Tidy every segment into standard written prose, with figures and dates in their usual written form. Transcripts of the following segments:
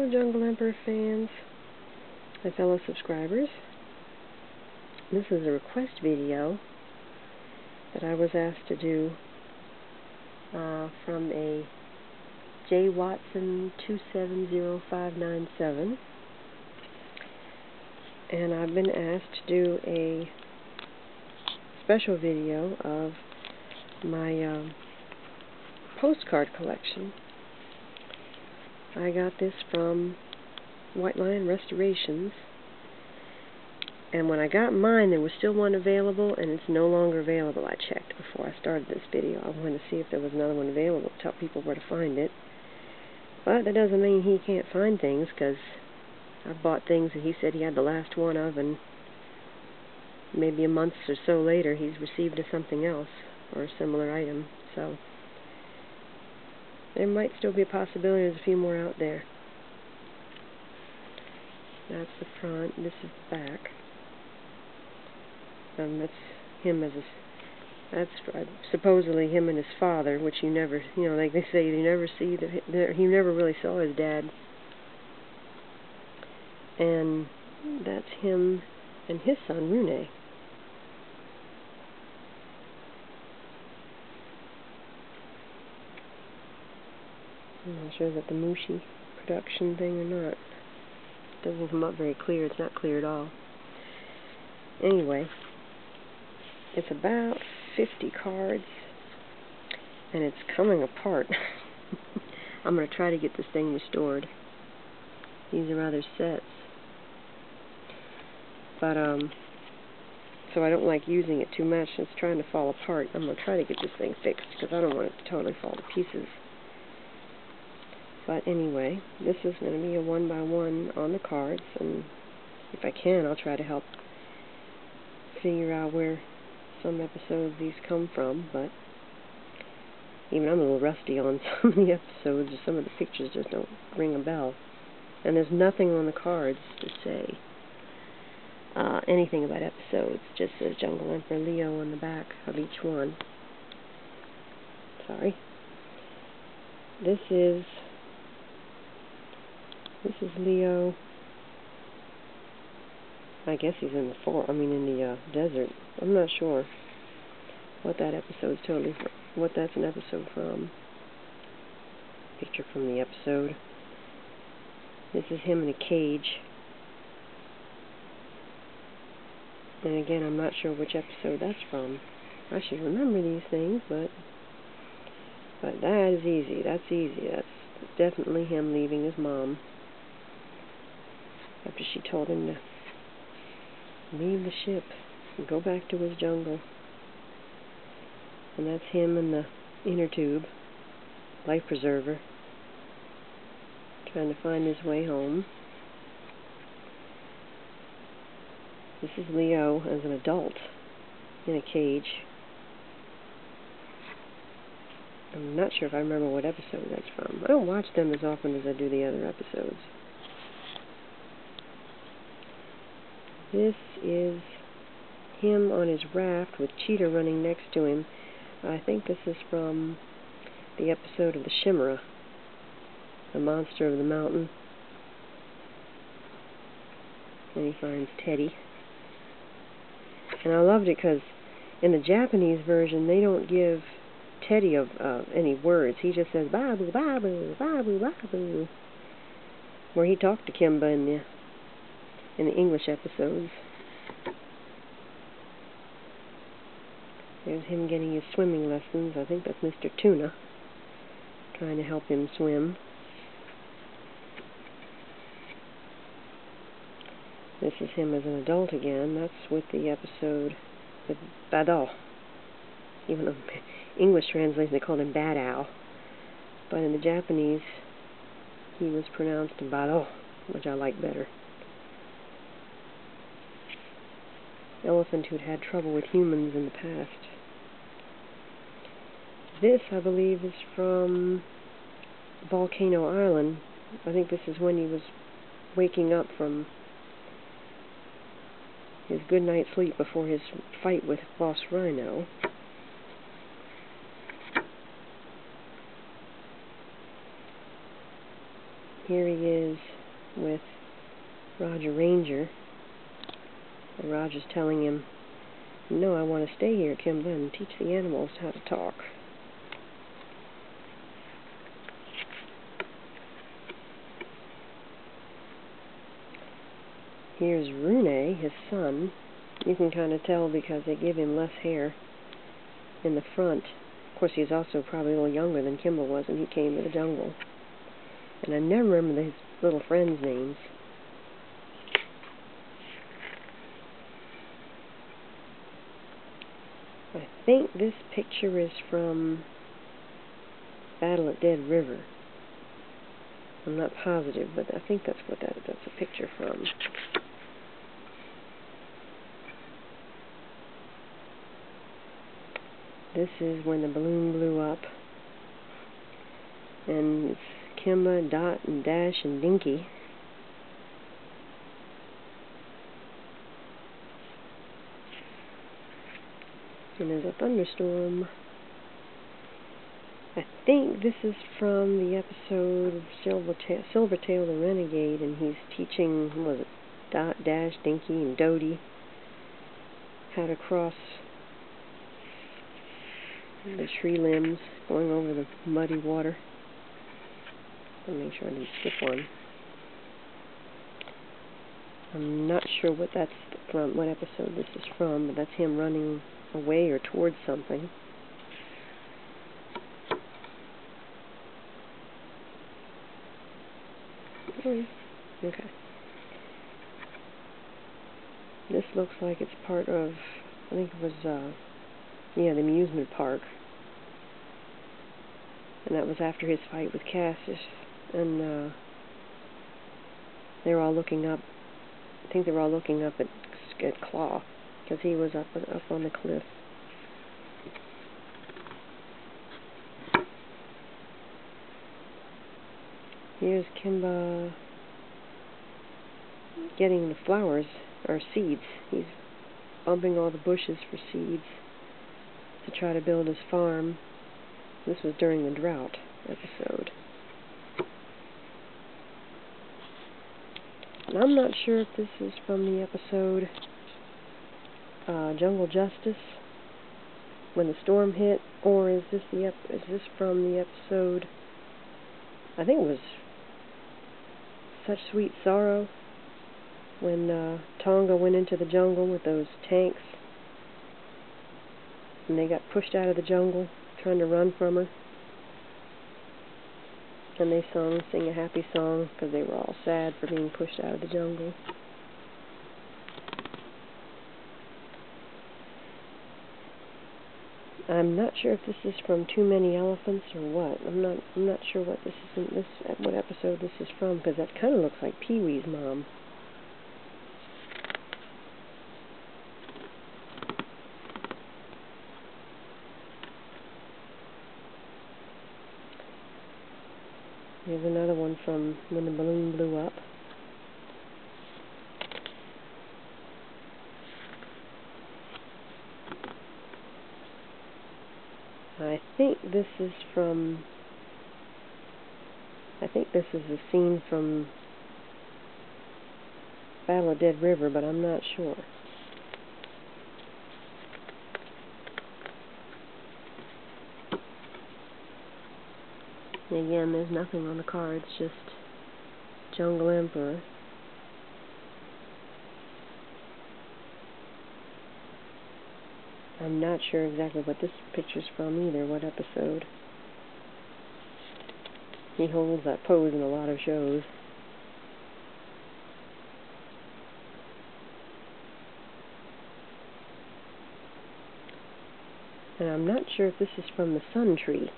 Hello Jungle Emperor fans, my fellow subscribers. This is a request video that I was asked to do from a J. Watson 270597, and I've been asked to do a special video of my postcard collection. I got this from White Lion Restorations, and when I got mine there was still one available, and it's no longer available. I checked before I started this video. I wanted to see if there was another one available, tell people where to find it. But that doesn't mean he can't find things, because I've bought things that he said he had the last one of, and maybe a month or so later he's received something else or a similar item. So there might still be a possibility there's a few more out there. That's the front. This is the back. That's him as that's supposedly him and his father, which you never, like they say, you never see that he never really saw his dad. And that's him and his son, Rune. I'm not sure if that's the Mushi production thing or not. It doesn't come up very clear. It's not clear at all. Anyway, it's about 50 cards, and it's coming apart. I'm going to try to get this thing restored. These are other sets. But, so I don't like using it too much. It's trying to fall apart. I'm going to try to get this thing fixed, because I don't want it to totally fall to pieces. But anyway, this is going to be a 1x1 on the cards, and if I can, I'll try to help figure out where some episodes these come from. But even I'm a little rusty on some of the episodes, or some of the pictures just don't ring a bell. And there's nothing on the cards to say anything about episodes. It just says Jungle Emperor Leo on the back of each one. Sorry. This is Leo. I guess he's in the desert. I'm not sure what that episode's what that's an episode from. Picture from the episode. This is him in a cage. And again, I'm not sure which episode that's from. I should remember these things, but that is easy. That's easy. That's definitely him leaving his mom after she told him to leave the ship and go back to his jungle. And that's him in the inner tube, life preserver, trying to find his way home. This is Leo as an adult in a cage. I'm not sure if I remember what episode that's from. I don't watch them as often as I do the other episodes. This is him on his raft with Cheetah running next to him. I think this is from the episode of the Chimera, the monster of the mountain. And he finds Teddy. And I loved it because in the Japanese version they don't give Teddy any words. He just says babu, babu, babu, babu, where he talked to Kimba in the English episodes. There's him getting his swimming lessons. I think that's Mr. Tuna trying to help him swim. This is him as an adult again. That's with the episode with Bado. Even though English translation they called him Badao, but in the Japanese he was pronounced Bado, which I like better. Elephant who'd had trouble with humans in the past. This, I believe, is from Volcano Island. I think this is when he was waking up from his good night's sleep before his fight with Boss Rhino. here he is with Roger Ranger, and Roger's telling him, "No, I want to stay here, Kimba, and teach the animals how to talk." Here's Rune, his son. You can kind of tell because they give him less hair in the front. Of course, he's also probably a little younger than Kimba was when he came to the jungle. And I never remember his little friends' names. I think this picture is from Battle at Dead River. I'm not positive, but I think that's what that's a picture from. This is when the balloon blew up. And it's Kimba, Dot, and Dash, and Dinky. And there's a thunderstorm. I think this is from the episode of Silvertail the Renegade, and he's teaching, what was it, Dot, Dash, Dinky, and Dodie how to cross the tree limbs, going over the muddy water. I'll make sure I didn't skip one. I'm not sure what that's from, what episode this is from, but that's him running away or towards something. Okay. This looks like it's part of, I think it was, the amusement park. And that was after his fight with Cassius. And they were all looking up, I think they were all looking up at Claw, because he was up on the cliff. Here's Kimba getting the flowers, or seeds. He's bumping all the bushes for seeds to try to build his farm. This was during the drought episode. And I'm not sure if this is from the episode Jungle Justice, when the storm hit, or is this from the episode, I think it was Such Sweet Sorrow, when Tonga went into the jungle with those tanks, and they got pushed out of the jungle, trying to run from her. And they sing a happy song, because they were all sad for being pushed out of the jungle. I'm not sure if this is from Too Many Elephants or what. I'm not sure what what episode this is from, because that kind of looks like Pee-wee's mom. Here's another one from when the balloon blew up. I think this is a scene from Battle of Dead River, but I'm not sure. And again, there's nothing on the cards, just Jungle Emperor. I'm not sure exactly what this picture's from either, what episode. He holds that pose in a lot of shows. And I'm not sure if this is from the Sun Tree.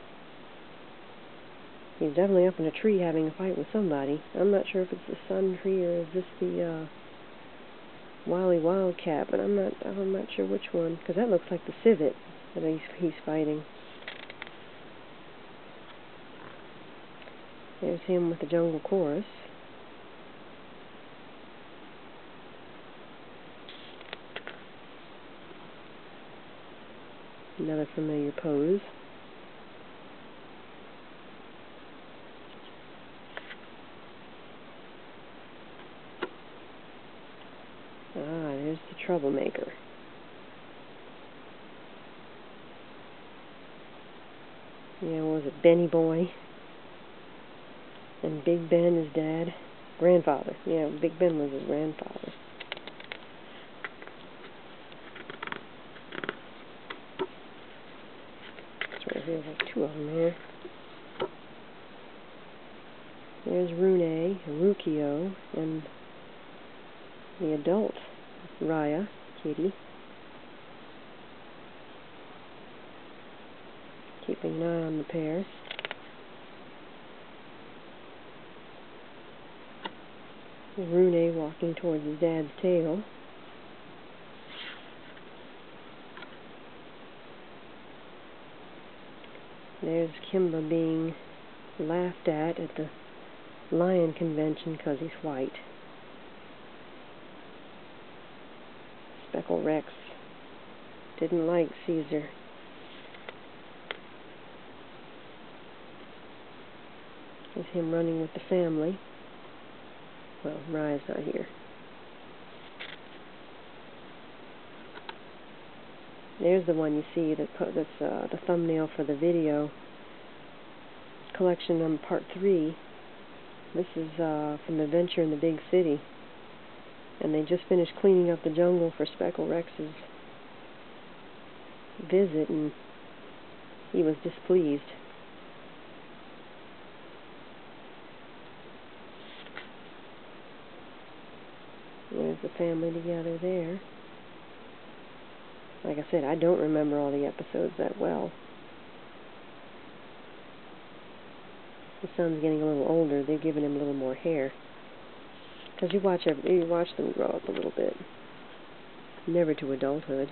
He's definitely up in a tree having a fight with somebody. I'm not sure if it's the Sun Tree or is this the Wily Wildcat, but I'm not sure which one, because that looks like the civet that he's fighting. There's him with the Jungle Chorus. Another familiar pose. Ah, there's the troublemaker. Yeah, what was it, Benny Boy? And Big Ben, his dad? Grandfather. Yeah, Big Ben was his grandfather. That's right here, there's two of them there. There's Rune, Rukio, and the adult, Raya, Kitty. Keeping an eye on the pair. Rune walking towards his dad's tail. There's Kimba being laughed at the lion convention because he's white. Speckle Rex didn't like Caesar. There's him running with the family. Well, Raya's not here. There's the one you see that's the thumbnail for the video. Collection on part 3. This is from Adventure in the Big City. And they just finished cleaning up the jungle for Speckle Rex's visit, and he was displeased. There's the family together there. Like I said, I don't remember all the episodes that well. The son's getting a little older. They're giving him a little more hair. Because you watch them grow up a little bit. Never to adulthood.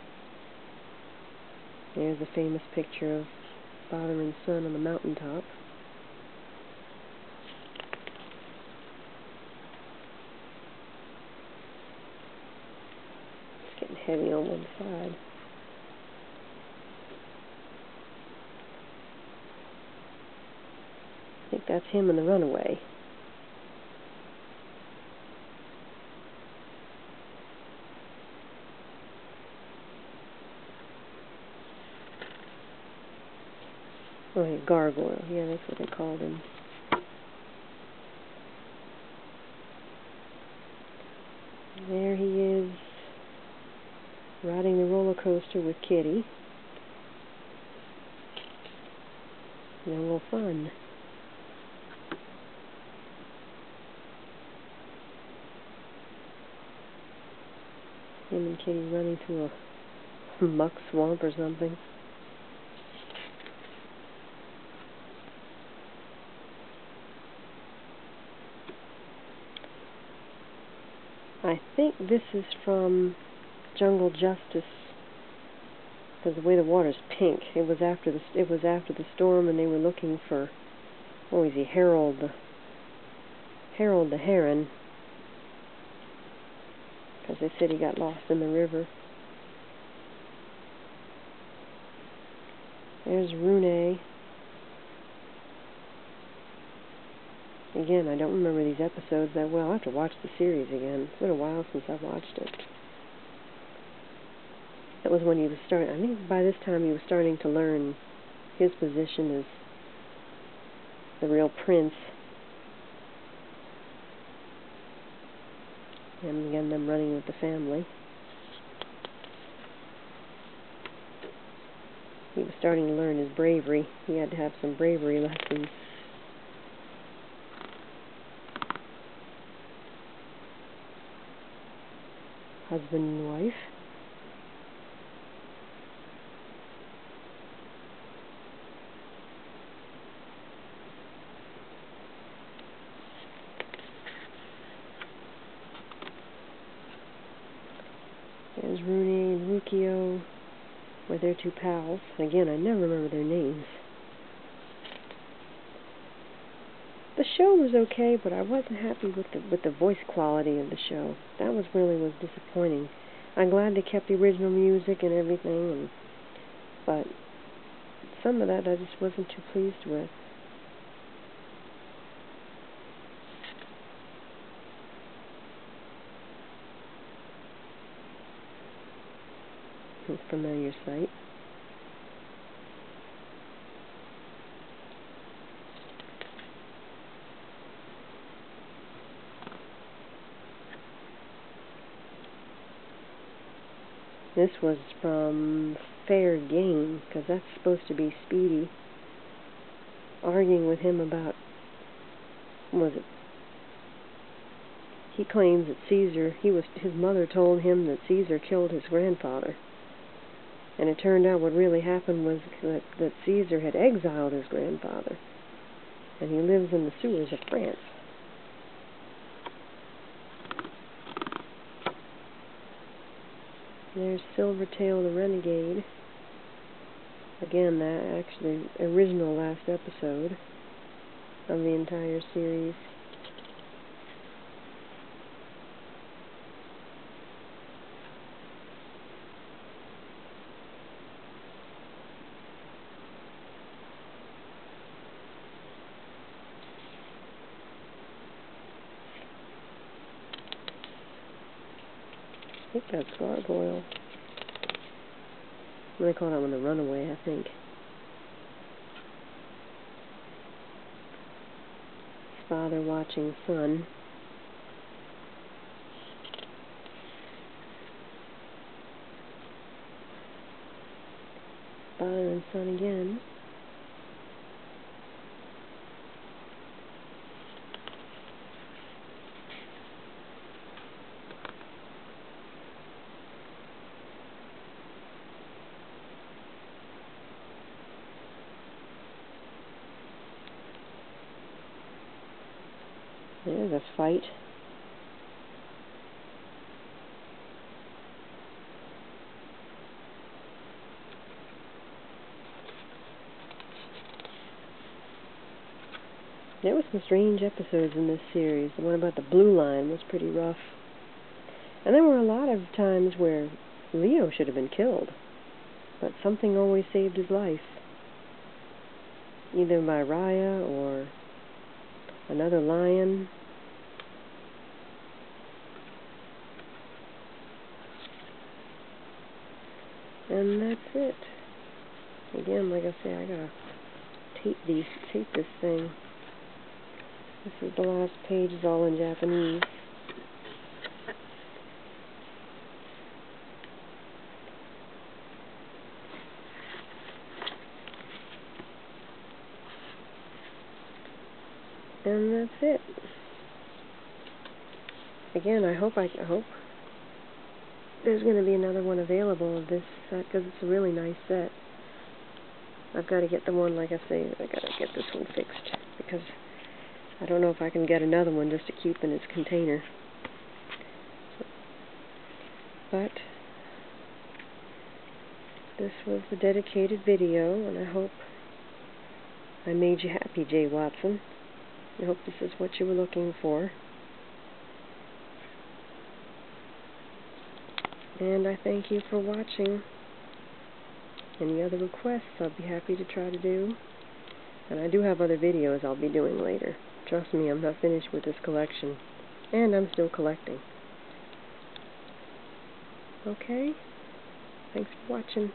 There's a famous picture of father and son on the mountaintop. It's getting heavy on one side. I think that's him and the runaway. Oh, yeah, gargoyle. Yeah, that's what they called him. There he is, riding the roller coaster with Kitty. Jungle fun. Him and Kitty running through a muck swamp or something. I think this is from Jungle Justice, because the way the water's pink. It was after the storm, and they were looking for, what was he, Harold the heron, because they said he got lost in the river. There's Rune. Again, I don't remember these episodes that well. I have to watch the series again. It's been a while since I've watched it. That was when he was starting. I think by this time he was starting to learn his position as the real prince. And again, them running with the family. He was starting to learn his bravery. He had to have some bravery lessons. Husband and wife. There's Rooney and Rukio, where they're two pals. Again, I never remember their names. The show was okay, but I wasn't happy with the voice quality of the show. That was disappointing. I'm glad they kept the original music and everything, but some of that I just wasn't too pleased with. a familiar sight. This was from Fair Game, because that's supposed to be Speedy arguing with him about, he claims that his mother told him that Caesar killed his grandfather. And it turned out what really happened was that Caesar had exiled his grandfather, and he lives in the sewers of France. There's Silvertail the Renegade. Again, that actually original last episode of the entire series. I think that's Gargoyle. They call that one the Runaway, I think. Father watching son. Father and son again. There's a fight. There were some strange episodes in this series. The one about the blue line was pretty rough. And there were a lot of times where Leo should have been killed, but something always saved his life. Either by Raya or another lion. And that's it. Again, like I say, I gotta tape this thing. This is the last page, it's all in Japanese. And that's it. Again, I hope there's going to be another one available of this set, because it's a really nice set. I've got to get the one, like I say, I got to get this one fixed, because I don't know if I can get another one just to keep in its container. But this was the dedicated video, and I hope I made you happy, Jay Watson. I hope this is what you were looking for. And I thank you for watching. Any other requests, I'll be happy to try to do. And I do have other videos I'll be doing later. Trust me, I'm not finished with this collection. And I'm still collecting. Okay? Thanks for watching.